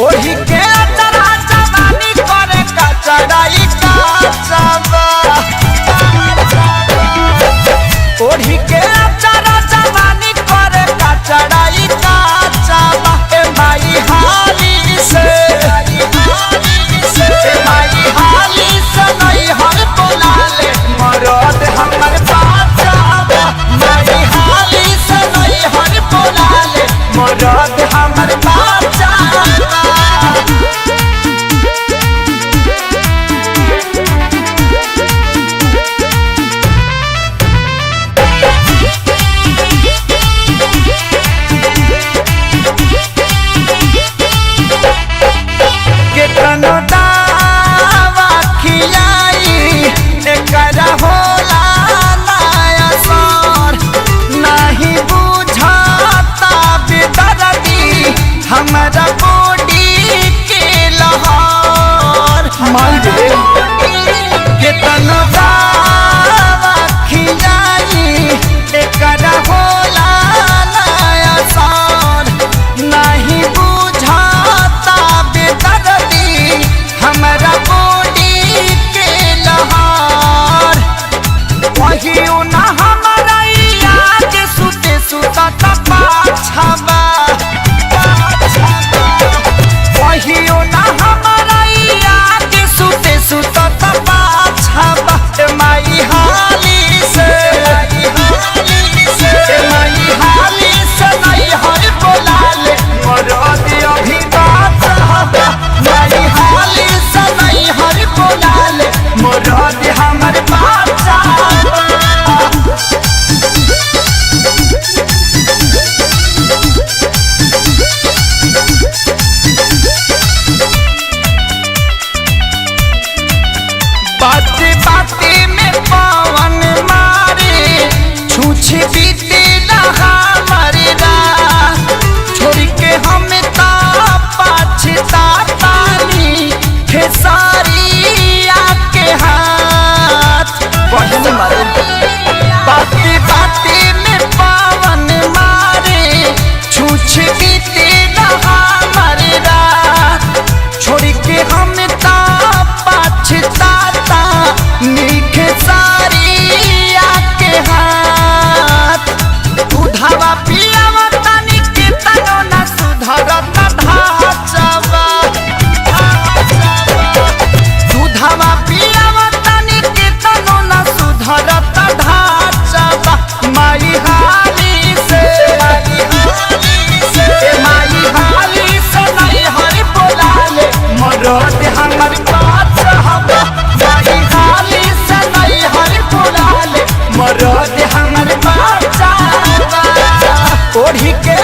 ओढ़ी के अचरा जवानी करे का चढ़ाई का चबा ओढ़ी के अचरा जवानी करे का चढ़ाई का चबा ए माई हाली से माई हाली से नहीं हर बोला ले मरद हमर बाचाबा माई हाली से नहीं हर बोला ले मरद हमर बाचाबा केतनो दावा खियाई एकरा होला नया सर नहीं बुझाता बेदर्दी हमरा बॉडी के लहर माई रे केतनो दावा खियाई एकरा होला नया सर नहीं बुझाता बेदर्दी हमरा बॉडी के लहर कहियो ना हमरा याद सुते सुता पाछबा कहियो ना हमरा याद सुते सुता पाछबा माई हाली से माई हाली से नहीं हर बोला ले मरद अभी बाचाबा माई हाली से नहीं हर बोला ले मरद हमर बाचाबा बाते बाते में पवन मारे छूछे बीते रहा मरदा छोड़ के हम ता पाछता पानी खेसारिया के हाथ बहन मारे बाते बाते में पवन मारे छूछे बीते रहा मरदा छोड़ के हम ता पाछता नीखे सारिया के हाथ दूधावा पियावा तनी के तनो ना सुधरत ढाचबा दूधावा पियावा तनी के तनो ना सुधरत ढाचबा माई हाली से माई हाली से नहीं हर बोला ले मरद हमर बाचाबा माई हाली से नहीं हर बोला ले मरद हमर बाचाबा ओढ़ी के